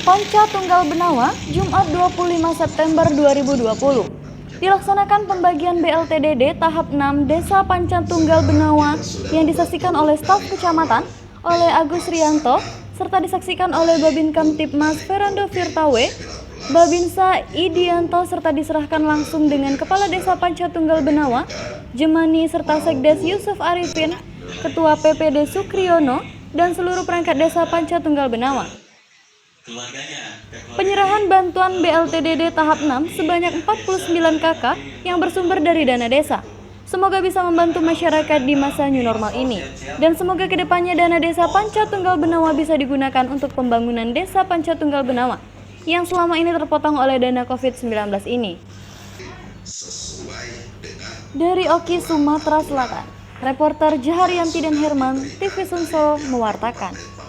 Panca Tunggal Benawa, Jumat 25 September 2020. Dilaksanakan pembagian BLTDD tahap 6 Desa Panca Tunggal Benawa yang disaksikan oleh staf kecamatan oleh Agus Rianto serta disaksikan oleh Babin Kamtibmas Ferando Firtawe, Babinsa Idianto serta diserahkan langsung dengan Kepala Desa Panca Tunggal Benawa, Jemani serta Sekdes Yusuf Arifin, Ketua PPD Sukriyono, dan seluruh perangkat Desa Panca Tunggal Benawa. Penyerahan bantuan BLTDD tahap 6 sebanyak 49 KK yang bersumber dari dana desa. Semoga bisa membantu masyarakat di masa new normal ini. Dan semoga kedepannya dana desa Panca Tunggal Benawa bisa digunakan untuk pembangunan desa Panca Tunggal Benawa yang selama ini terpotong oleh dana COVID-19 ini. Dari Oki, Sumatera Selatan, reporter Jaharianti dan Herman, TV Sumsel mewartakan.